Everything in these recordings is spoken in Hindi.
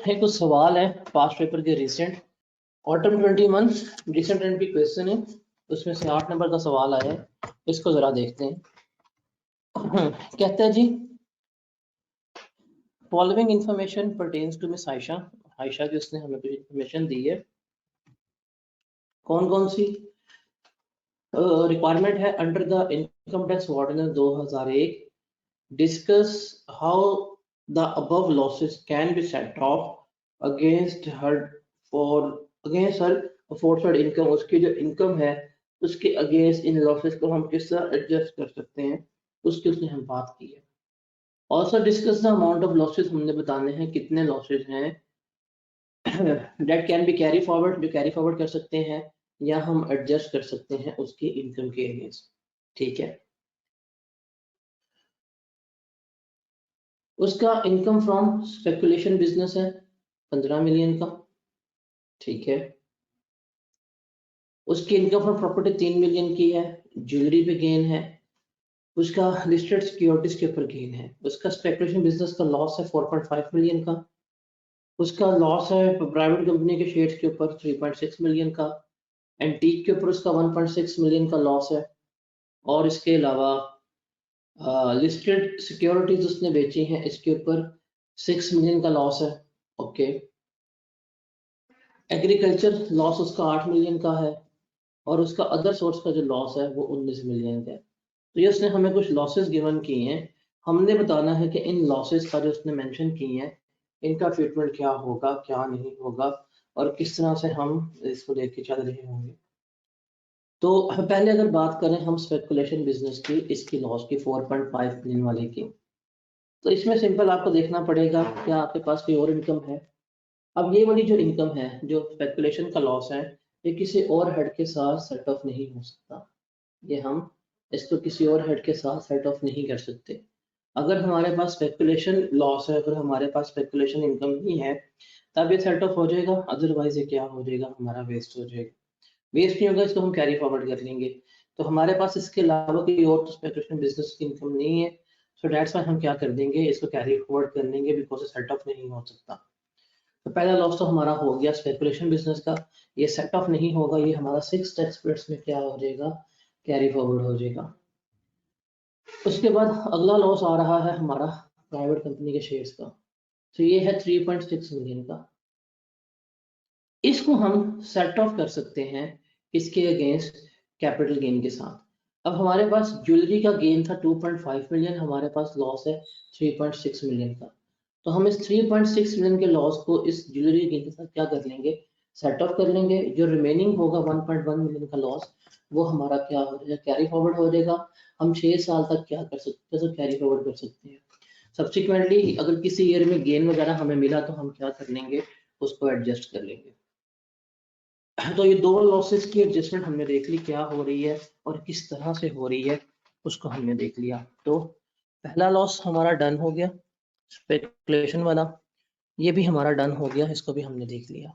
है कुछ सवाल है पास्ट पेपर के रिसेंट ऑटम 21 रिसेंट एंड की क्वेश्चन है, उसमें से 8 नंबर का सवाल आया है। इसको जरा देखते हैं। कहता है जी, following information pertains to miss Ayesha. Ayesha की उसने हमें कुछ इंफॉर्मेशन दी है। कौन कौन सी रिक्वायरमेंट है? Under the income tax ordinance 2001 discuss how the above losses can be set off against her for against her afforded income. उसकी जो इनकम है उसके अगेंस्ट इन लॉसेस को हम किस तरह एडजस्ट कर सकते हैं, उसकी उसने हम बात की है। Also discuss the amount of losses, हमने बताने हैं कितने लॉसेस हैं date can be carry forward, जो कैरी फॉरवर्ड कर सकते हैं या हम एडजस्ट कर सकते हैं उसकी इनकम के अगेंस्ट। ठीक है, उसका इनकम फ्रॉम स्पेकुलेशन बिजनेस है 15 मिलियन का। ठीक है, उसकी इनकम फ्रॉम प्रॉपर्टी 3 मिलियन की है, ज्वेलरी पे गेन है, उसका लिस्टेड सिक्योरिटीज के ऊपर गेन है, उसका स्पेकुलेशन बिजनेस का लॉस है 4.5 मिलियन का, उसका लॉस है प्राइवेट कंपनी के शेयर्स के ऊपर 3.6 मिलियन का, एंटीक के ऊपर उसका 1.6 मिलियन का लॉस है, और इसके अलावा लिस्टेड सिक्योरिटीज उसने बेची हैं इसके ऊपर 6 मिलियन का लॉस है। ओके, एग्रीकल्चर लॉस उसका 8 मिलियन का है, और उसका अदर सोर्स का जो लॉस है वो 19 मिलियन का है। तो ये उसने हमें कुछ लॉसेस गिवन किए हैं, हमने बताना है कि इन लॉसेस का जो उसने मेंशन किए हैं इनका ट्रीटमेंट क्या होगा क्या नहीं होगा और किस तरह से हम इसको लेके चल रहे होंगे। तो पहले अगर बात करें हम स्पेकुलेशन बिजनेस की, इसकी लॉस की 4.5 मिलियन वाले की, तो इसमें सिंपल आपको देखना पड़ेगा क्या आपके पास कोई और इनकम है। अब ये वाली जो इनकम है, जो स्पेकुलेशन का लॉस है, ये किसी और हेड के साथ सेट ऑफ नहीं हो सकता। ये हम इसको किसी और हेड के साथ सेट ऑफ नहीं कर सकते। अगर हमारे पास स्पेकुलेशन लॉस है, अगर हमारे पास स्पेकुलेशन इनकम नहीं है, तब ये सेट ऑफ हो जाएगा, अदरवाइज ये क्या हो जाएगा, हमारा वेस्ट हो जाएगा। वेस्ट नहीं होगा, इसको हम कैरी फॉरवर्ड कर लेंगे। तो हमारे पास इसके अलावा कोई और तो स्पेकुलेशन बिजनेस की इनकम नहीं है, सो दैट्स व्हाई हम क्या कर देंगे, इसको कैरी फॉरवर्ड कर लेंगे, बिकॉज ये सेट ऑफ नहीं हो सकता। तो पहला लॉस तो हमारा हो गया स्पेकुलेशन बिजनेस का, ये सेट ऑफ नहीं होगा, ये हमारा 6 टैक्स पीरियड्स में क्या हो जाएगा, कैरी फॉरवर्ड हो जाएगा। उसके बाद अगला लॉस आ रहा है हमारा प्राइवेट कंपनी के शेयर्स का, तो ये है 3.6 मिलियन का। इसको हम सेट ऑफ कर सकते हैं इसके अगेंस्ट कैपिटल गेन के साथ। अब हमारे पास ज्वेलरी का गेन था 2.5 मिलियन, हमारे पास लॉस है 3.6 मिलियन का। तो हम इस 3.6 मिलियन के लॉस को इस ज्वेलरी गेन के साथ क्या कर लेंगे, सेट ऑफ कर लेंगे। जो रिमेनिंग होगा 1.1 मिलियन का लॉस, वो हमारा क्या हो जाएगा, कैरी फॉरवर्ड हो जाएगा। हम 6 साल तक क्या कर सकते हैं, तो कैरी फॉरवर्ड कर सकते हैं। सब्सिक्वेंटली अगर किसी ईयर में गेन वगैरह हमें मिला तो हम क्या कर लेंगे, उसको एडजस्ट कर लेंगे। तो ये दो लॉसेस की एडजस्टमेंट हमने देख ली क्या हो रही है और किस तरह से हो रही है, उसको हमने देख लिया। तो पहला लॉस हमारा डन हो गया स्पेकुलेशन वाला, ये भी हमारा डन हो गया, इसको भी हमने देख लिया।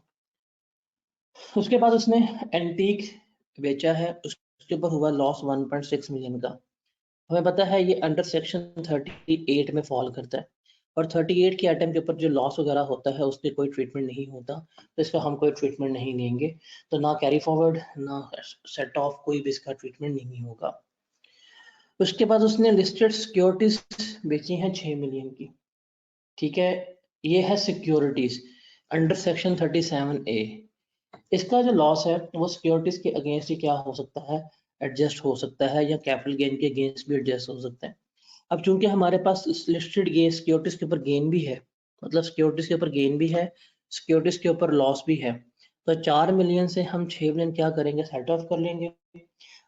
उसके बाद उसने एंटीक बेचा है, उसके ऊपर हुआ लॉस 1.6 मिलियन का। हमें पता है ये अंडर सेक्शन 38 में फॉल करता है, और 38 के आइटम के ऊपर जो लॉस वगैरह होता है उसके कोई ट्रीटमेंट नहीं होता, तो इसका हम कोई ट्रीटमेंट नहीं लेंगे। तो ना कैरी फॉरवर्ड ना सेट ऑफ, कोई भी इसका ट्रीटमेंट नहीं होगा। उसके बाद उसने लिस्टेड सिक्योरिटीज बेची हैं 6 मिलियन की। ठीक है, ये है सिक्योरिटीज अंडर सेक्शन 37A। इसका जो लॉस है वो सिक्योरिटीज के अगेंस्ट ही क्या हो सकता है, एडजस्ट हो सकता है, या कैपिटल गेन के अगेंस्ट भी एडजस्ट हो सकता है। अब चूंकि हमारे पास लिस्टेड गेन सिक्योरिटीज के ऊपर गेन भी है, मतलब सिक्योरिटीज के ऊपर गेन भी है, सिक्योरिटीज के ऊपर लॉस भी है, तो 4 मिलियन से हम 6 मिलियन क्या करेंगे, सेट ऑफ कर लेंगे।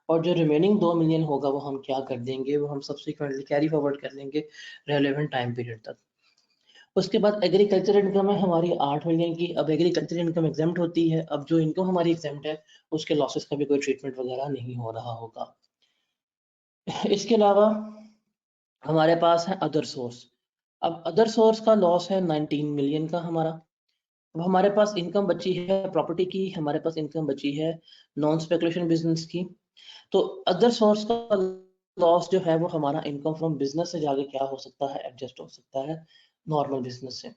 और जो रिमेनिंग 2 मिलियन होगा वो हम क्या कर देंगे, वो हम सब्सिक्वेंटली कैरी फॉरवर्ड कर लेंगे रेलेवेंट टाइम पीरियड तक। उसके बाद एग्रीकल्चर इनकम है हमारी 8 मिलियन की। अब एग्रीकल्चर इनकम एग्जाम्प्ट होती है, अब जो इनकम हमारी एग्जाम्प्ट है उसके लॉसेस का भी कोई ट्रीटमेंट वगैरह नहीं हो रहा होगा। इसके अलावा हमारे पास है अदर सोर्स। अब अदर सोर्स का लॉस है 19 मिलियन का हमारा। अब हमारे पास इनकम बची है प्रॉपर्टी की, हमारे पास इनकम बची है नॉन स्पेकुलेशन बिजनेस की। तो अदर सोर्स का लॉस जो है वो हमारा इनकम फ्रॉम बिजनेस से जाके क्या हो सकता है, एडजस्ट हो सकता है नॉर्मल बिजनेस से।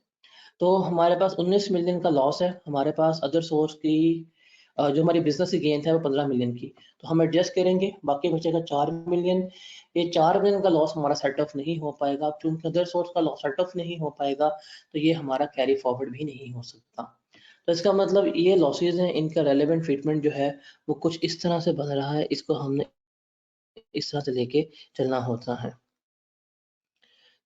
तो हमारे पास 19 मिलियन का लॉस है, हमारे पास अदर सोर्स की जो हमारी बिजनेस की गेन है वो 15 मिलियन की, तो हम एडजस्ट करेंगे, बाकी बचेगा 4 मिलियन। ये 4 मिलियन का लॉस हमारा सेट ऑफ नहीं हो पाएगा, क्योंकि अदर सोर्स का लॉस सेट ऑफ नहीं हो पाएगा तो ये हमारा कैरी फॉरवर्ड भी नहीं हो सकता। तो इसका मतलब ये लॉसेज हैं, इनका रेलेवेंट ट्रीटमेंट जो है वो कुछ इस तरह से बन रहा है, इसको हमने इस तरह से लेके चलना होता है।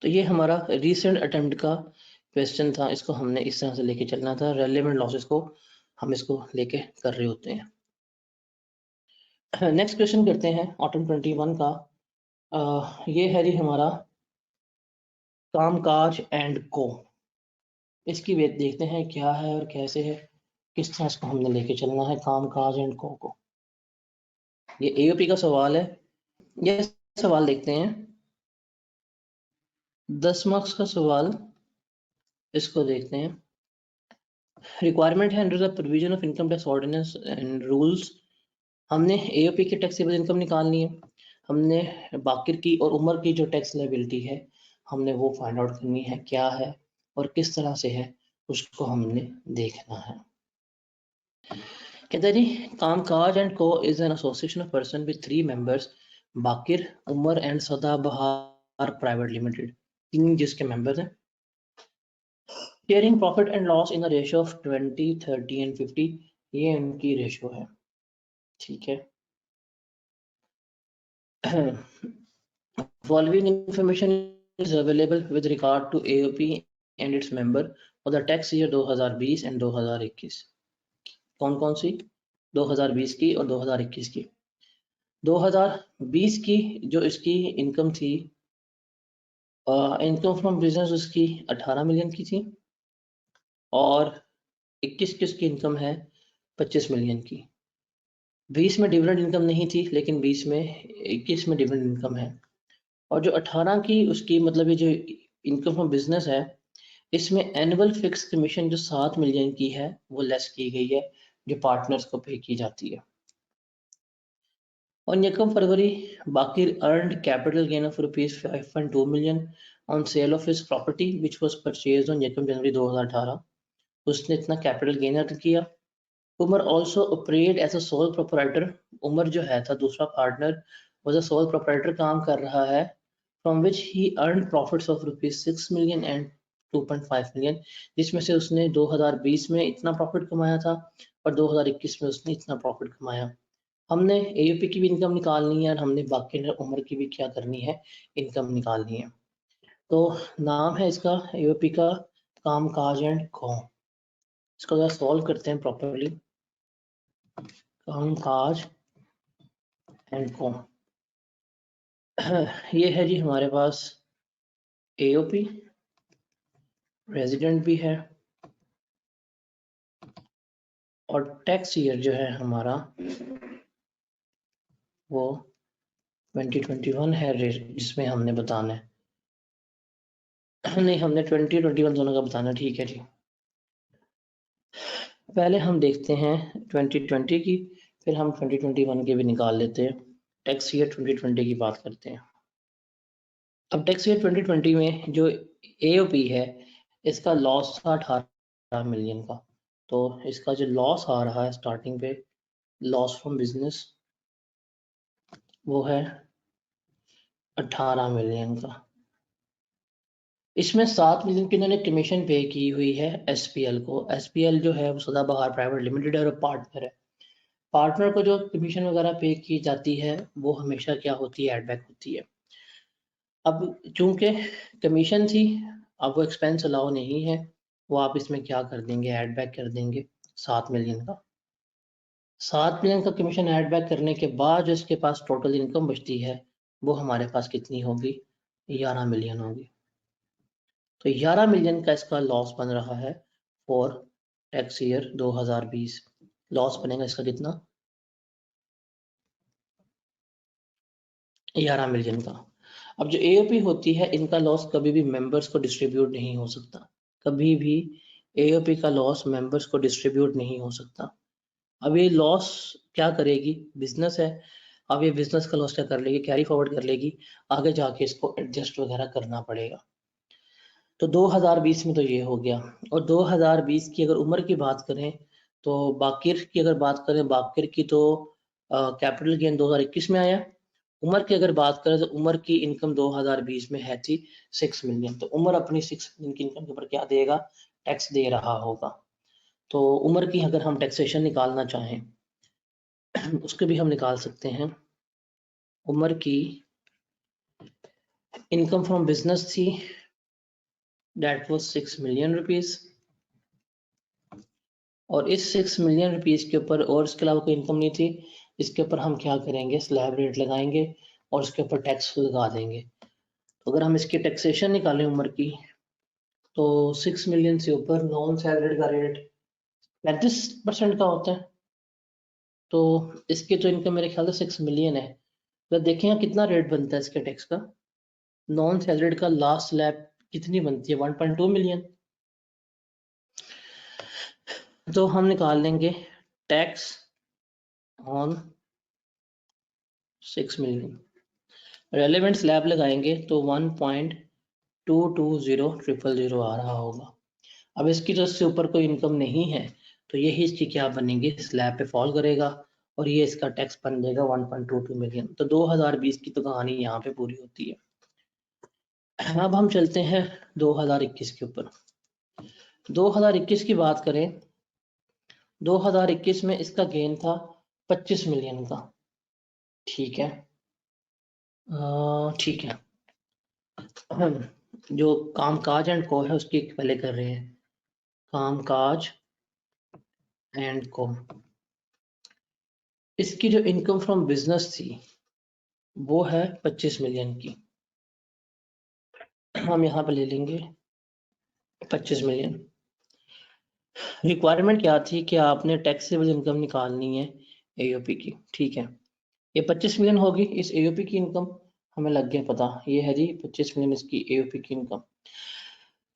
तो ये हमारा रीसेंट अटेम्प्ट का क्वेश्चन था, इसको हमने इस तरह से लेके चलना था, रेलेवेंट लॉसेस को हम इसको लेके कर रहे होते हैं। नेक्स्ट क्वेश्चन करते हैं ऑटम 21 का। ये है जी हमारा कामकाज एंड को। इसकी वेट देखते हैं क्या है और कैसे है, किस तरह इसको हमने लेके चलना है कामकाज एंड को। ये एओपी का सवाल है, ये सवाल देखते हैं 10 मार्क्स का सवाल, इसको देखते हैं। रिक्वायरमेंट है under the provision of income tax ordinance and rules, हमने एओपी की टैक्सेबल इनकम निकालनी है, हमने बाकिर की और उमर की जो टैक्स लायबिलिटी है हमने वो फाइंड आउट करनी है क्या है और किस तरह से है, उसको हमने देखना है। कहते हैं जी Kamkaj and co is an association of person with 3 members, Baqir, Umar and Sadabahar private limited, 3 जिसके मेंबर्स हैं। Sharing profit and loss in the ratio of 20, 30 and 50, ये इनकी रेशियो है, ठीक है। Following information is available with regard to AOP and its member for the tax year 2020 and 2021। कौन कौन सी? 2020 की और 2021 की। 2020 की जो इसकी इनकम थी, इनकम फ्रॉम बिजनेस उसकी 18 मिलियन की थी, और 21 की उसकी इनकम है 25 मिलियन की। 20 में डिविडेंड इनकम नहीं थी, लेकिन 20 में 21 में डिविडेंड इनकम है। और जो 18 की उसकी मतलब ये जो इनकम फ्रॉम बिजनेस है, इसमें एनुअल फिक्स कमीशन जो 7 मिलियन की है वो लेस की गई है, जो पार्टनर्स को पे की जाती है। On 1 February Bakir earned capital gain of rupees 5.2 million on sale of his property which was purchased on 1 जनवरी 2018। उसने इतना कैपिटल गेन अर्न किया। Umar also operated as a sole proprietor, Umar जो है था दूसरा partner was a sole proprietor, काम कर रहा है, from which he earned profits of rupees 6 million and 2.5 million, जिसमें से उसने 2020 में इतना प्रॉफिट कमाया था और 2021 में उसने इतना प्रॉफिट कमाया। हमने एयूपी की भी इनकम निकालनी है और हमने बाकी उम्र की भी क्या करनी है, इनकम निकालनी है। तो नाम है इसका एयूपी का कामकाज एंड को। इसको जरा सॉल्व करते हैं प्रॉपरली। कामकाज एंड को ये है जी हमारे पास एओपी, रेजिडेंट भी है, और टैक्स ईयर जो है हमारा वो 2021 है, जिसमें हमने बताना है नहीं, हमने 2021 दोनों का बताना, ठीक है जी। पहले हम देखते हैं 2020 की, फिर हम 2021 के भी निकाल लेते हैं। टैक्स ईयर 2020 की बात करते हैं। अब टैक्स ईयर 2020 में जो एओपी है इसका लॉस था 18 मिलियन का, तो इसका जो लॉस आ रहा है स्टार्टिंग पे, लॉस फ्रॉम बिजनेस, वो है 18 मिलियन का। इसमें 7 मिलियन की इन्होंने कमीशन पे की हुई है एसपीएल को। एसपीएल जो है वो सदाबहार प्राइवेट लिमिटेड है और पार्टनर है। पार्टनर को जो कमीशन वगैरह पे की जाती है वो हमेशा क्या होती है, एडबैक होती है। अब चूंकि कमीशन थी, अब वो एक्सपेंस अलाउ नहीं है, वो आप इसमें क्या कर देंगे, एडबैक कर देंगे 7 मिलियन का। 7 मिलियन का कमीशन एडबैक करने के बाद जो इसके पास टोटल इनकम बचती है वो हमारे पास कितनी होगी, 11 मिलियन होगी। तो 11 मिलियन का इसका लॉस बन रहा है फॉर टैक्स ईयर 2020। लॉस बनेगा इसका कितना, 11 मिलियन का। अब जो एओपी होती है इनका लॉस कभी भी मेंबर्स को डिस्ट्रीब्यूट नहीं हो सकता, कभी भी एओपी का लॉस मेंबर्स को डिस्ट्रीब्यूट नहीं हो सकता। अब ये लॉस क्या करेगी, बिजनेस है, अब ये बिजनेस का लॉस क्या कर लेगी, कैरी फॉरवर्ड कर लेगी, आगे जाके इसको एडजस्ट वगैरह करना पड़ेगा। तो 2020 में तो ये हो गया। और 2020 की अगर उम्र की बात करें तो बाकिर की अगर बात करें, बाकिर की तो कैपिटल गेन 2021 में आया। उमर की अगर बात करें तो उमर की इनकम 2020 में है थी 6 मिलियन। तो उमर अपनी 6 मिलियन की इनकम के ऊपर क्या देगा, टैक्स दे रहा होगा। तो उमर की अगर हम टैक्सेशन निकालना चाहें उसके भी हम निकाल सकते हैं। उमर की इनकम फ्रॉम बिजनेस थी, दैट वाज 6 मिलियन रुपीस। और इस 6 मिलियन रुपीस के ऊपर और इसके अलावा कोई इनकम नहीं थी। इसके ऊपर हम क्या करेंगे, स्लैब रेट लगाएंगे और उसके ऊपर टैक्स लगा देंगे। तो अगर हम इसकी टैक्सेशन निकालें उम्र की, तो 6 मिलियन से ऊपर नॉन सैलरीड का रेट 35% का होता है। तो इसकी तो इनकम मेरे ख्याल से 6 मिलियन है। तो देखेंगे कितना रेट बनता है इसके टैक्स का। नॉन सैलरीड का लास्ट स्लैब कितनी बनती है, 1.2 मिलियन। तो हम निकाल लेंगे tax on 6 million, relevant slab लगाएंगे तो 1.220000 आ रहा होगा। अब इसकी तो इससे ऊपर कोई इनकम नहीं है, तो यही इसकी क्या बनेगी, स्लैब पे फॉल करेगा और ये इसका टैक्स बन जाएगा 1.22 मिलियन। तो 2020 की तो कहानी यहाँ पे पूरी होती है। अब हम चलते हैं 2021 के ऊपर। 2021 की बात करें, 2021 में इसका गेन था 25 मिलियन का। ठीक है, ठीक है। जो कामकाज एंड को है उसकी पहले कर रहे हैं, कामकाज एंड को। इसकी जो इनकम फ्रॉम बिजनेस थी वो है 25 मिलियन की। हम यहाँ पे ले लेंगे 25 मिलियन। रिक्वायरमेंट क्या थी कि आपने टैक्सेबल इनकम निकालनी है एओपी की। ठीक है, ये 25 मिलियन होगी इस एओपी की इनकम, हमें लग गया पता। ये है जी 25 मिलियन इसकी एओपी की इनकम।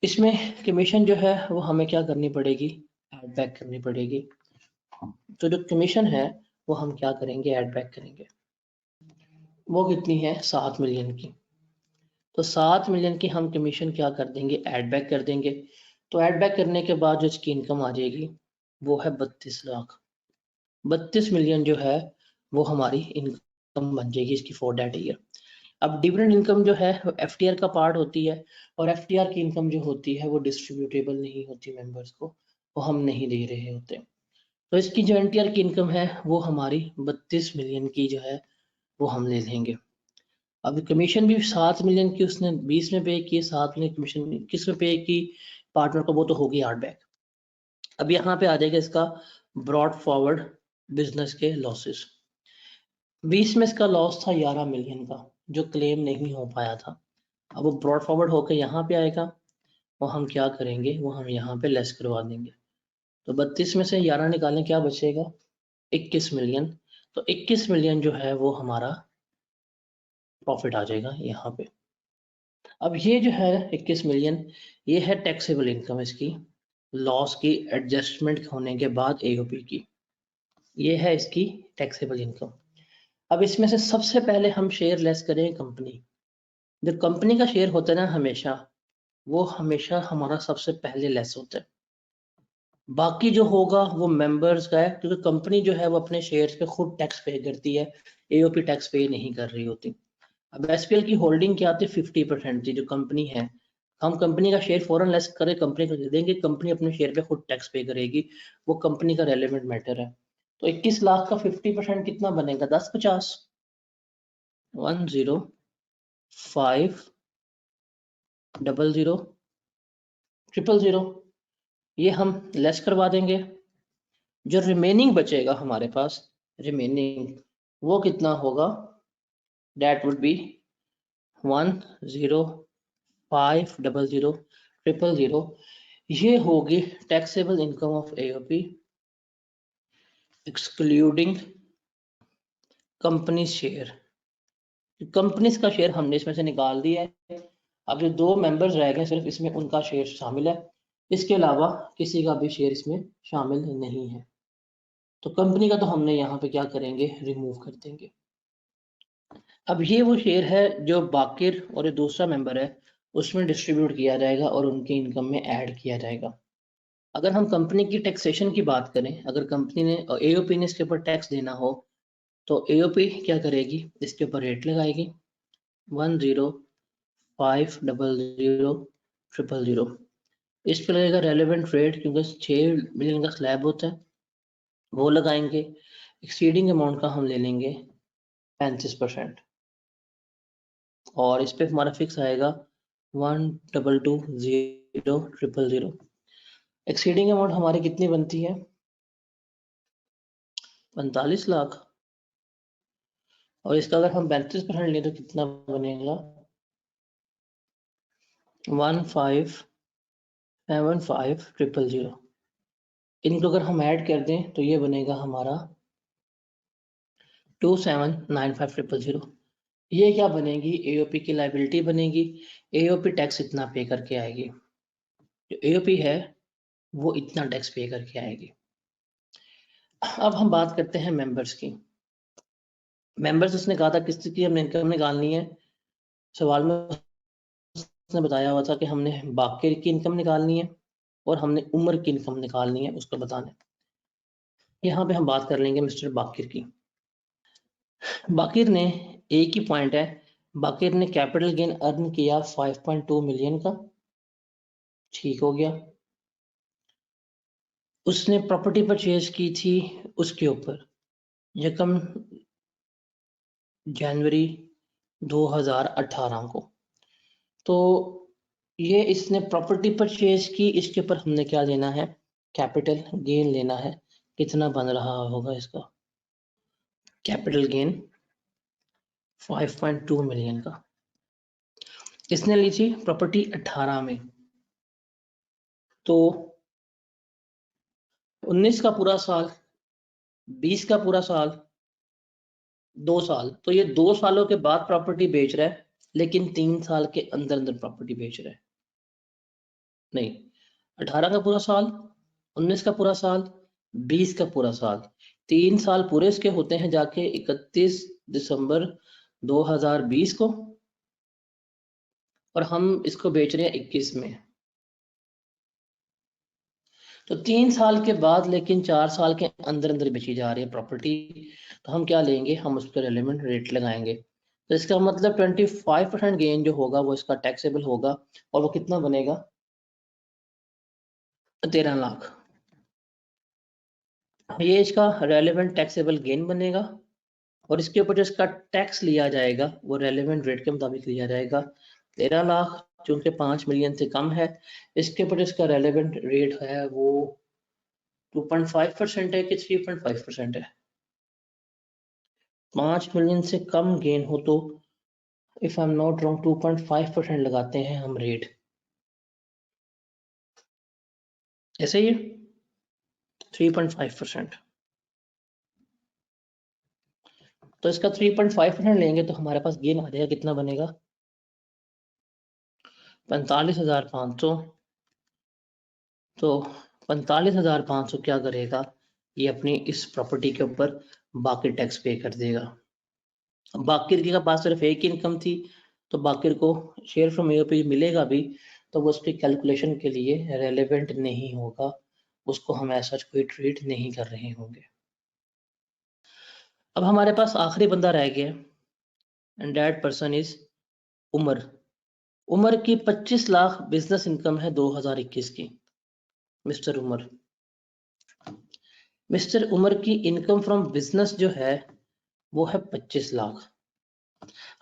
इसमें कमीशन जो है वो हमें क्या करनी पड़ेगी, ऐड बैक करनी पड़ेगी। तो जो कमीशन है वो हम क्या करेंगे, ऐड बैक करेंगे। वो कितनी है, 7 मिलियन की। तो 7 मिलियन की हम कमीशन क्या कर देंगे, ऐड बैक कर देंगे। तो ऐड बैक करने के बाद जो इसकी इनकम आ जाएगी वो है 32 लाख। 32 मिलियन जो है वो हमारी इनकम बन जाएगी इसकी फॉर दैट ईयर। अब डिविडेंड इनकम जो है वो एफटीआर का पार्ट होती है, और एफटीआर की इनकम जो होती है वो डिस्ट्रीब्यूटेबल नहीं होती मेंबर्स को, वो हम नहीं दे रहे होते। तो इसकी जो एनटीआर की इनकम है वो हमारी 32 मिलियन की जो है वो हम ले लेंगे। अब कमीशन भी 7 मिलियन की उसने 20 में पे की, 7 मिलियन कमीशन किस में पे की, पार्टनर को, वो तो होगी आर्ट बैक। अब यहाँ पे आ जाएगा इसका ब्रॉड फॉरवर्ड बिजनेस के लॉसेस। 20 में इसका लॉस था 11 मिलियन का जो क्लेम नहीं हो पाया था। अब वो ब्रॉड फॉरवर्ड होकर यहाँ पे आएगा, वो हम क्या करेंगे, वो हम यहाँ पे लेस करवा देंगे। तो 32 में से 11 निकालें, क्या बचेगा, 21 मिलियन। तो 21 मिलियन जो है वो हमारा प्रॉफिट आ जाएगा यहाँ पे। अब ये जो है 21 मिलियन, ये है टैक्सेबल इनकम इसकी, लॉस की एडजस्टमेंट होने के बाद एओपी की, ये है इसकी टैक्सेबल इनकम। अब इसमें से सबसे पहले हम शेयर लेस करें कंपनी। जो कंपनी का शेयर होता है ना हमेशा, वो हमेशा हमारा सबसे पहले लेस होता है। बाकी जो होगा वो मेंबर्स का है, क्योंकि कंपनी जो है वो अपने शेयर्स पे खुद टैक्स पे करती है, एओपी टैक्स पे नहीं कर रही होती। अब एसपीएल की होल्डिंग क्या थी, 50% थी जो कंपनी है। हम कंपनी का शेयर फॉरन लेस करें, कंपनी को दे देंगे, कंपनी अपने शेयर पे खुद टैक्स पे करेगी, वो कंपनी का रेलेवेंट मैटर है। तो 21 लाख का 50% कितना बनेगा, 1050, 105000000, ये हम लेस करवा देंगे। जो रिमेनिंग बचेगा हमारे पास, रिमेनिंग वो कितना होगा, दैट वुड बी 105000000। ये होगी taxable income of AOP excluding company share. Companies का शेयर हमने इसमें से निकाल दिया है। अब जो 2 मेंबर्स रह गए सिर्फ, इसमें उनका शेयर शामिल है, इसके अलावा किसी का भी शेयर इसमें शामिल नहीं है। तो कंपनी का तो हमने यहाँ पे क्या करेंगे, रिमूव कर देंगे। अब ये वो शेयर है जो बाकिर और ये दूसरा मेंबर है उसमें डिस्ट्रीब्यूट किया जाएगा और उनकी इनकम में ऐड किया जाएगा। अगर हम कंपनी की टैक्सेशन की बात करें, अगर कंपनी ने एओपी ने इसके ऊपर टैक्स देना हो तो एओपी क्या करेगी, इसके ऊपर रेट लगाएगी 10500000। इस पे लगेगा रेलेवेंट रेट, क्योंकि 6 मिलियन का स्लैब होता है, वो लगाएंगे। एक्सीडिंग अमाउंट का हम ले लेंगे 35%, और इस पे हमारा फिक्स आएगा 1220000। एक्सीडिंग अमाउंट हमारी कितनी बनती है, 45 लाख, और इसका अगर हम 35% लें तो कितना बनेगा, 1575000। इनको अगर हम ऐड कर दें तो ये बनेगा हमारा 2795000। ये क्या बनेगी, एओपी की लाइबिलिटी बनेगी। एओपी टैक्स इतना पे करके आएगी, जो एओपी है वो इतना टैक्स पे करके आएगी। अब हम बात करते हैं मेंबर्स की। मेंबर्स उसने कहा था किसकी हमने इनकम निकालनी है, सवाल में उसने बताया हुआ था कि हमने बाकिर की इनकम निकालनी है और हमने उमर की इनकम निकालनी है, उसको बताना है। यहाँ पे हम बात कर लेंगे मिस्टर बाकिर की। बाकिर ने एक ही पॉइंट है, बाकिर ने कैपिटल गेन अर्न किया 5.2 मिलियन का, ठीक हो गया। उसने प्रॉपर्टी परचेज की थी उसके ऊपर यकम जनवरी 2018 को, तो ये इसने प्रॉपर्टी परचेज की, इसके ऊपर हमने क्या लेना है, कैपिटल गेन लेना है। कितना बन रहा होगा इसका कैपिटल गेन, 5.2 मिलियन का। इसने ली थी प्रॉपर्टी 18 में, तो 19 का पूरा साल, 20 का पूरा साल, 2 साल, तो ये 2 सालों के बाद प्रॉपर्टी बेच रहा है, लेकिन 3 साल के अंदर अंदर प्रॉपर्टी बेच रहा है। नहीं, 18 का पूरा साल, 19 का पूरा साल, 20 का पूरा साल, 3 साल पूरे इसके होते हैं जाके 31 दिसंबर 2020 को, और हम इसको बेच रहे हैं 21 में। तो 3 साल के बाद लेकिन 4 साल के अंदर अंदर बेची जा रही है प्रॉपर्टी, तो हम क्या लेंगे, हम उस पर रेलेवेंट रेट लगाएंगे। तो इसका मतलब 25% गेन जो होगा वो इसका टैक्सेबल होगा, और वो कितना बनेगा, 13 लाख। ये इसका रेलेवेंट टैक्सेबल गेन बनेगा, और इसके ऊपर जो इसका टैक्स लिया जाएगा वो रेलेवेंट रेट के मुताबिक लिया जाएगा 13 लाख, चूंकि 5 मिलियन से कम है। इसके ऊपर इसका रेलेवेंट रेट है वो 2.5% है कि 3.5% है। 5 मिलियन से कम गेन हो तो if I am not wrong 2.5% लगाते हैं हम रेट, ऐसे ही 3.5%। तो इसका 3.5% लेंगे तो हमारे पास गेन आ जाएगा, कितना बनेगा, 45,500। तो 45,500 क्या करेगा, ये अपनी इस प्रॉपर्टी के ऊपर बाकी टैक्स पे कर देगा। बाकिर के पास सिर्फ एक ही इनकम थी, तो बाकिर को शेयर फ्रॉम एओपी मिलेगा भी, तो वो उसकी कैलकुलेशन के लिए रेलेवेंट नहीं होगा, उसको हम ऐसा कोई ट्रीट नहीं कर रहे होंगे। अब हमारे पास आखिरी बंदा रह गया, and that person is Umar. Umar की 25 लाख बिजनेस इनकम है 2021 की। मिस्टर उमर, मिस्टर उमर की इनकम फ्रॉम बिजनेस जो है वो है 25 लाख।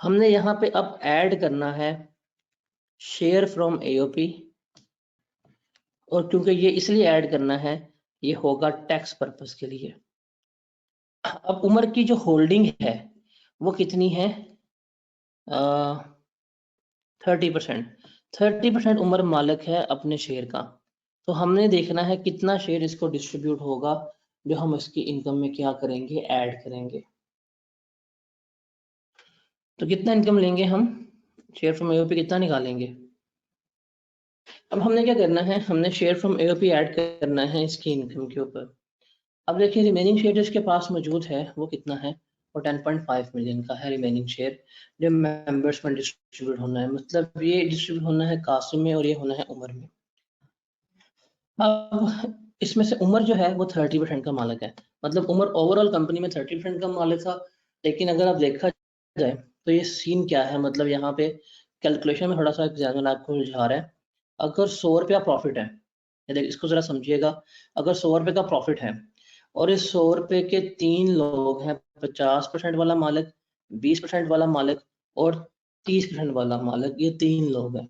हमने यहाँ पे अब ऐड करना है शेयर फ्रॉम एओपी, और क्योंकि ये इसलिए ऐड करना है, ये होगा टैक्स पर्पस के लिए। अब उमर की जो होल्डिंग है वो कितनी है, 30%। 30% उमर मालिक है अपने शेयर का, तो हमने देखना है कितना शेयर इसको डिस्ट्रीब्यूट होगा, जो हम इसकी इनकम में क्या करेंगे, ऐड करेंगे। तो कितना इनकम लेंगे हम, शेयर फ्रॉम एओपी कितना निकालेंगे। अब हमने क्या करना है, हमने शेयर फ्रॉम एओपी ऐड करना है इसकी इनकम के ऊपर। अब देखिए रिमेनिंग शेयर जो इसके पास मौजूद है वो कितना है, और 10.5 मिलियन का है रिमेनिंग शेयर जो मेंबर्स में डिस्ट्रीब्यूट होना है। मतलब ये डिस्ट्रीब्यूट होना है कासिम में और ये होना है उमर में। अब इसमें से उमर जो है वो 30% का मालिक है। मतलब उमर ओवरऑल कंपनी में 30% का मालिक था, लेकिन अगर आप देखा जाए तो ये सीन क्या है, मतलब यहाँ पे कैलकुलेशन में थोड़ा सा एग्जाम्पल आपको उलझा रहा है। अगर 100 रुपया प्रॉफिट है, ये देखिए इसको जरा समझिएगा, अगर 100 रुपये का प्रॉफिट है और इस 100 रुपये के 3 लोग हैं, 50% वाला मालिक, 20% वाला मालिक और 30% वाला मालिक, ये 3 लोग हैं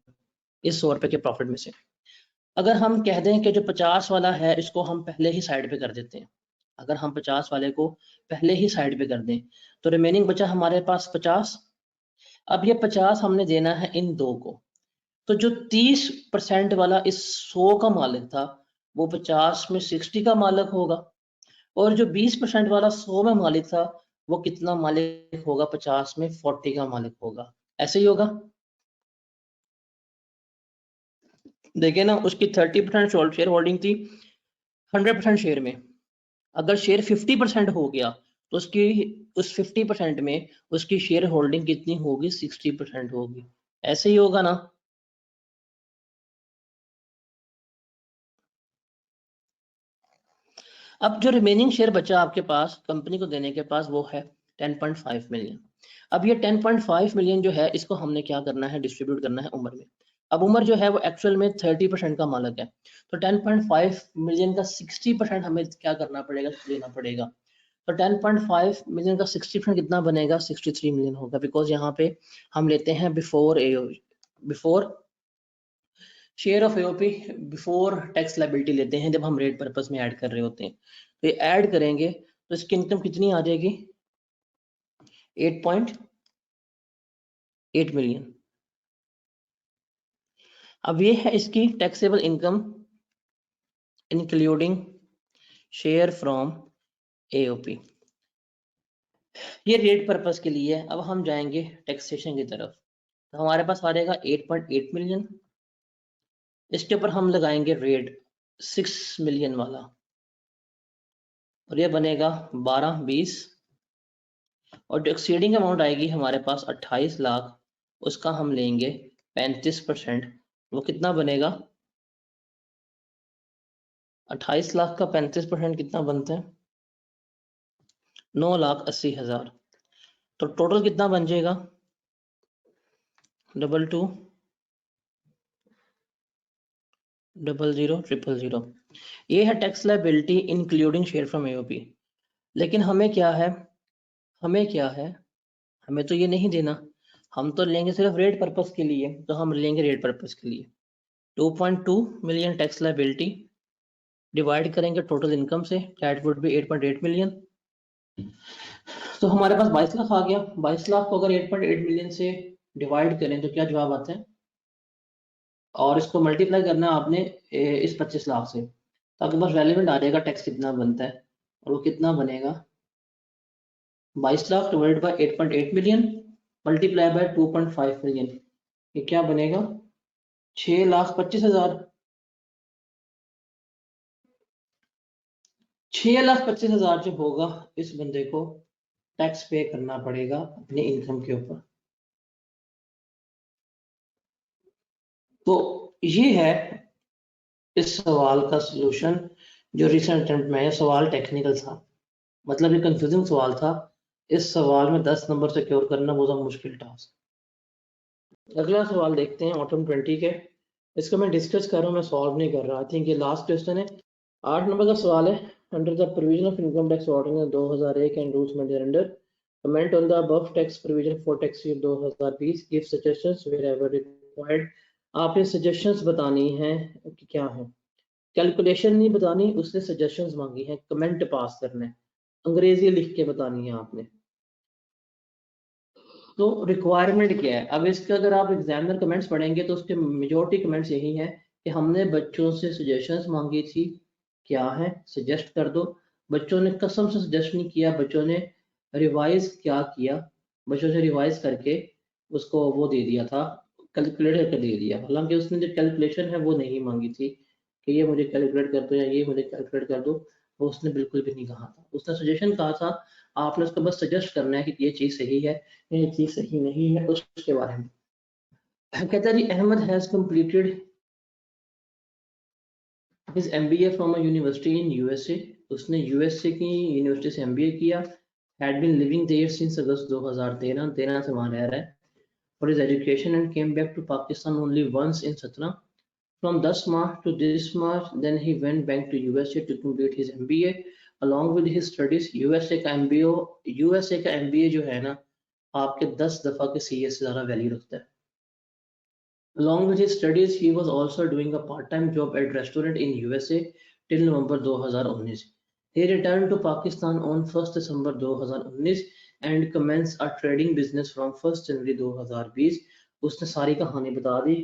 इस 100 रुपये के प्रॉफिट में से। अगर हम कह दें कि जो 50 वाला है इसको हम पहले ही साइड पे कर देते हैं, अगर हम 50 वाले को पहले ही साइड पे कर दें तो रिमेनिंग बचा हमारे पास 50। अब ये 50 हमने देना है इन दो को, तो जो 30% वाला इस 100 का मालिक था वो 50 में 60 का मालिक होगा, और जो 20% वाला 100 में मालिक था वो कितना मालिक होगा, 50 में 40 का मालिक होगा। ऐसे ही होगा, देखिए ना, उसकी 30% शेयर होल्डिंग थी 100% शेयर में। अगर शेयर 50% हो गया तो उसकी उस 50% में उसकी शेयर होल्डिंग कितनी होगी, 60% होगी। ऐसे ही होगा ना। अब जो रिमेनिंग शेयर बचा आपके पास कंपनी को देने के पास वो है 10.5 मिलियन। अब ये 10.5 मिलियन जो है इसको हमने क्या करना है, डिस्ट्रीब्यूट करना है उमर में। अब उमर जो है वो एक्चुअल में 30% का मालिक है, तो 10.5 मिलियन का 60% हमें क्या करना पड़ेगा, देना पड़ेगा। तो 10.5 मिलियन का 60% कितना बनेगा, 63 मिलियन होगा, बिकॉज यहाँ पे हम लेते हैं before share of AOP, before tax liability लेते हैं जब हम रेट पर्पस में ऐड कर रहे होते हैं। तो ये ऐड करेंगे तो इसकी इनकम कितनी आ जाएगी, 8.8 मिलियन। अब ये है इसकी taxable income including share from AOP, ये रेट पर्पस के लिए। अब हम जाएंगे टैक्सेशन की तरफ, तो हमारे पास आ जाएगा 8.8 मिलियन, इसके ऊपर हम लगाएंगे रेट 6 मिलियन वाला, और ये बनेगा 12-20, और जो एक्सीडिंग अमाउंट आएगी हमारे पास 28 लाख, उसका हम लेंगे 35%, वो कितना बनेगा, 28 लाख का 35% कितना बनता है, 9,80,000। तो टोटल कितना बन जाएगा, 22,00,000,000। ये है tax liability including share from AOP. लेकिन हमें क्या है, हमें तो ये नहीं देना, हम तो लेंगे सिर्फ रेट पर्पस के लिए, तो हम लेंगे रेट पर्पस के लिए 2.2 मिलियन टैक्स लायबिलिटी डिवाइड करेंगे टोटल इनकम से, दैट वुड बी 8.8 मिलियन। तो हमारे पास 22 लाख आ गया। 22 लाख को अगर 8.8 मिलियन से डिवाइड करें तो क्या जवाब आता है, और इसको मल्टीप्लाई करना है आपने इस 25 लाख से, तो आपके पास रेलिवेंट आ जाएगा टैक्स कितना बनता है, और वो कितना बनेगा, 22 lakh divide by 8.8 million multiply by 2.5 million, ये क्या बनेगा, 6,25,000। 6,25,000 जो होगा इस बंदे को टैक्स पे करना पड़ेगा अपनी इनकम के ऊपर। तो ये है इस सवाल का सलूशन जो रिसेंट अटेम्प्ट में है। सवाल टेक्निकल था, मतलब ये कंफ्यूजिंग सवाल था, इस सवाल में 10 नंबर सिक्योर करना बहुत मुश्किल टास्क। अगला सवाल देखते हैं ऑटम 20 के, इसको मैं डिस्कस कर रहा हूँ, मैं सॉल्व नहीं कर रहा। आई थिंक ये लास्ट क्वेश्चन है, 8 नंबर का सवाल है। Under the provision of income tax ordinance 2001 and rules maintain under, comment on the above tax provision for tax year 2020, give suggestions wherever required. आपने सजेशंस बतानी है कि क्या है, कैलकुलेशन नहीं बतानी, उसने सजेशंस मांगी है, कमेंट पास करना है, अंग्रेजी लिख के बतानी है आपने। तो रिक्वायरमेंट क्या है, अब इसका अगर आप एग्जामिनर कमेंट्स पढ़ेंगे तो उसके मेजोरिटी कमेंट्स यही हैं कि हमने बच्चों से सजेशंस मांगी थी, क्या है सजेस्ट कर दो। बच्चों ने कसम से सजेस्ट नहीं किया, बच्चों ने रिवाइज क्या किया, बच्चों से रिवाइज करके उसको वो दे दिया था, कैलकुलेट करके दे दिया, हालांकि उसने जो कैलकुलेशन है वो नहीं मांगी थी। कि ये मुझे कैलकुलेट कर दो या ये मुझे कैलकुलेट कर दो, वो उसने बिल्कुल भी नहीं कहा था। उसने सजेशन कहा था, आपने उसको बस सजेस्ट करना है कि ये चीज़ सही है, ये चीज़ सही नहीं है, उसके बारे में। कहता है जी, Ahmed has completed his MBA from a university in USA। उसने USA की यूनिवर्सिटी से MBA किया। Had been living there since August 2013 से वहाँ रह रहा है for his education and came back to Pakistan only once in 17. From 10 March to this March, then he went back to USA to complete his MBA. Along with his studies, USA का MBA जो है ना, आपके 10 दफा के CA से ज़्यादा वैल्यू रखता है। Along with his studies, he was also doing a part-time job at restaurant in USA till November 2019. He returned to Pakistan on 1st December 2019 and commenced a trading business from 1st January 2020. उसने सारी कहानी बता दी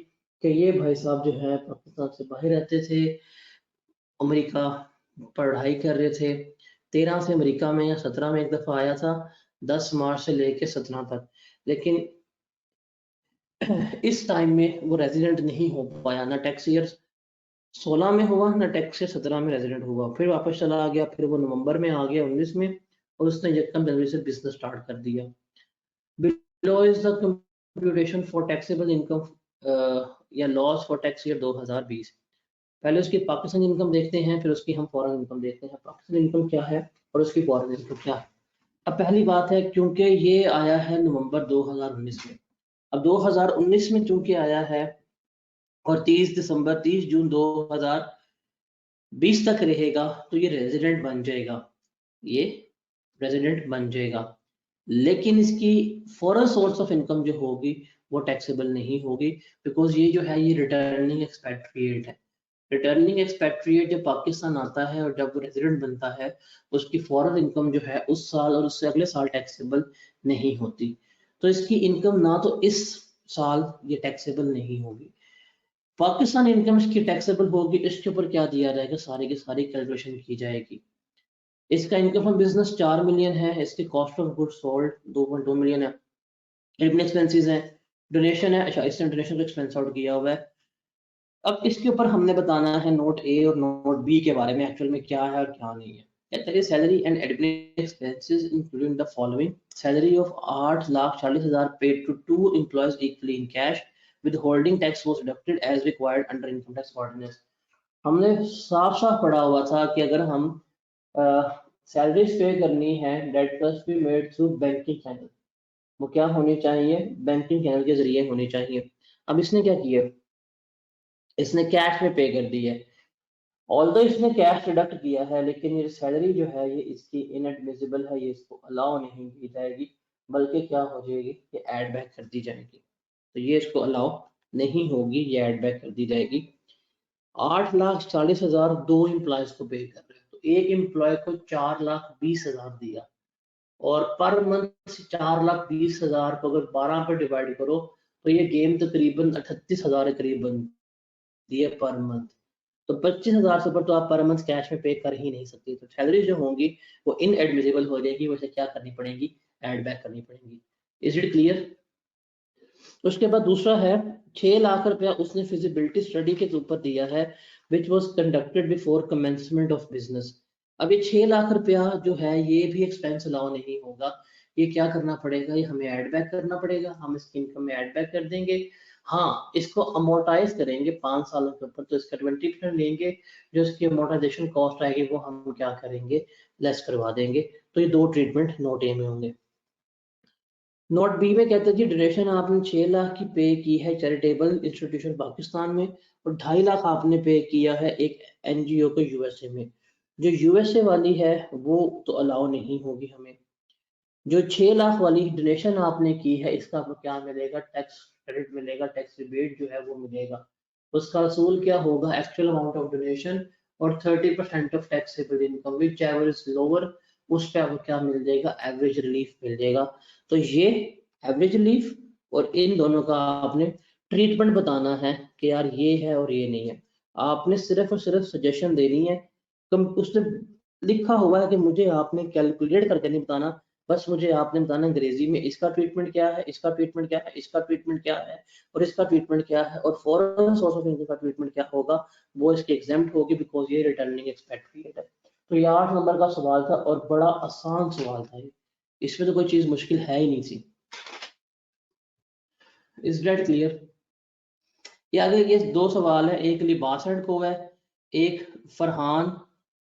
कि ये भाई साहब जो है पाकिस्तान से बाहर रहते थे, अमेरिका पढ़ाई कर रहे थे, 13 से अमेरिका में या 17 में एक दफ़ा आया था, 10 मार्च से लेके 17 तक, लेकिन इस टाइम में वो रेजिडेंट नहीं हो पाया, ना टैक्स ईयर 16 में हुआ ना टैक्स ईयर 17 में रेजिडेंट हुआ, फिर वापस चला आ गया, फिर वो नवंबर में आ गया 19 में, और उसने यकम जनवरी से बिजनेस स्टार्ट कर दिया। Below is the computation for taxable income या लॉस फॉर टैक्स ईयर 2020। पहले उसकी पाकिस्तानी इनकम देखते हैं, फिर उसकी हम फॉरेन इनकम देखते हैं, पाकिस्तानी इनकम क्या है और उसकी फॉरेन इनकम क्या है। अब पहली बात है, क्योंकि ये आया है नवंबर 2019 में, अब 2019 में चूंकि आया है और 30 जून 2020 तक रहेगा, तो ये रेजिडेंट बन जाएगा, ये रेजिडेंट बन जाएगा, लेकिन इसकी फॉरेन सोर्स ऑफ इनकम जो होगी वो टैक्सेबल नहीं होगी, बिकॉज ये जो है ये रिटर्निंग एक्सपैट्रिएट है। रिटर्निंग एक्सपैट्रिएट जब पाकिस्तान आता है और जब वो रेजिडेंट बनता है, उसकी फॉरेन इनकम जो है उस साल और उससे अगले साल टैक्सेबल नहीं होती, तो इसकी इनकम ना तो इस साल ये टैक्सेबल नहीं होगी। पाकिस्तान इनकम इसकी टैक्सेबल होगी, इसके ऊपर क्या दिया जाएगा, सारी की सारी कैलकुलेशन की जाएगी। इसका इनकम फ्रॉम बिजनेस 4 मिलियन है, इसके cost of goods sold 2.2 million है, एडमिन एक्सपेंसेस है, डोनेशन है, अच्छा इसने डोनेशन को एक्सपेंस आउट किया हुआ है। अब इसके ऊपर हमने बताना है नोट ए और नोट बी के बारे में, एक्चुअल में क्या है और क्या नहीं है। कहता है salary and admin expenses including the following: salary of 8,40,000 paid to 2 employees equally in cash, withholding tax was deducted as required under income tax ordinance। हमने साफ साफ पढ़ा हुआ था कि अगर हम सैलरीज पे करनी है, that must be made through banking channel, वो क्या होनी चाहिए, बैंकिंग चैनल के जरिए होनी चाहिए। अब इसने क्या किया, इसने कैश में पे कर दी है, ऑल्दो इसने कैश डिडक्ट किया है, लेकिन ये सैलरी जो है ये इसकी इनएडमिसिबल है, ये इसको अलाउ नहीं की जाएगी, बल्कि क्या हो जाएगी, ये ऐड बैक कर दी जाएगी, तो ये इसको अलाउ नहीं होगी, ये ऐड बैक कर दी जाएगी। 8,40,000 दो एम्प्लॉयज को पे कर रहे हैं, तो एक एम्प्लॉय को 4,20,000 दिया, और पर मंथ 4,20,000 को अगर 12 पर डिवाइड करो तो ये गेम तकरीबन 38,000 के करीब बनती है पर मंथ, तो 25,000 से ऊपर तो आप पर मंथ कैश में पे कर ही नहीं सकते, तो सैलरी जो होंगी वो इनएडमिसिबल हो जाएगी, वैसे क्या करनी पड़ेगी, ऐड बैक करनी पड़ेगी। Is it clear? उसके बाद दूसरा है 6 लाख रुपया उसने फिजिबिलिटी स्टडी के ऊपर दिया है, which was conducted before commencement of business. अब ये 6 लाख रुपया जो है ये भी एक्सपेंस अलाउ नहीं होगा, ये क्या करना पड़ेगा, ये हमें ऐड बैक करना पड़ेगा, हम इसकी इनकम में ऐड बैक कर देंगे। हाँ, इसको अमोर्टाइज करेंगे 5 सालों के ऊपर, तो इसका 20% लेंगे, जो इसकी अमोर्टाइजेशन कॉस्ट आएगी वो हम क्या करेंगे, लेस करवा देंगे। तो ये दो ट्रीटमेंट नोट ए में होंगे। नोट बी में कहते हैं जी डोनेशन आपने 6 लाख की पे की है चैरिटेबल इंस्टीट्यूशन पाकिस्तान में, और 2.5 लाख आपने पे किया है एक एनजीओ को यूएसए में। जो यूएसए वाली है वो तो अलाउ नहीं होगी हमें। जो 6 लाख वाली डोनेशन आपने की है इसका आपको क्या मिलेगा, टैक्स क्रेडिट मिलेगा, टैक्स रिबेट जो है वो मिलेगा। उसका असूल क्या होगा, एक्चुअल अमाउंट ऑफ डोनेशन और 30% of taxable income which ever is lower, उस पे आपको क्या मिल जाएगा, एवरेज रिलीफ मिल जाएगा। तो ये एवरेज रिलीफ और इन दोनों का आपने ट्रीटमेंट बताना है कि यार ये है और ये नहीं है, आपने सिर्फ और सिर्फ सजेशन देनी है। उसने लिखा हुआ है कि मुझे आपने कैलकुलेट करके नहीं बताना बस मुझे आपने बताना अंग्रेजी में इसका ट्रीटमेंट क्या है, इसका ट्रीटमेंट क्या है, इसका ट्रीटमेंट क्या है और इसका ट्रीटमेंट क्या है, और फॉरेन सोर्स ऑफ इनकम का ट्रीटमेंट क्या होगा, वो इसके एग्जाम्प्ट होगी बिकॉज ये रिटर्निंग एक्सपेक्टेड है। तो ये 8 नंबर का सवाल था और बड़ा आसान सवाल था ये, इसमें तो कोई चीज मुश्किल है ही नहीं थी। Is that clear? ये आगे ये 2 सवाल है, एक लिबास एंड को है, एक फरहान,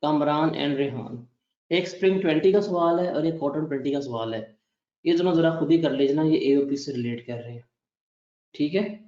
कामरान एंड रेहान। एक स्प्रिंग 20 का सवाल है और एक कॉटन 20 का सवाल है। ये दोनों जरा खुद ही कर लीजिए ना, ये एओपी से रिलेट कर रहे हैं, ठीक है।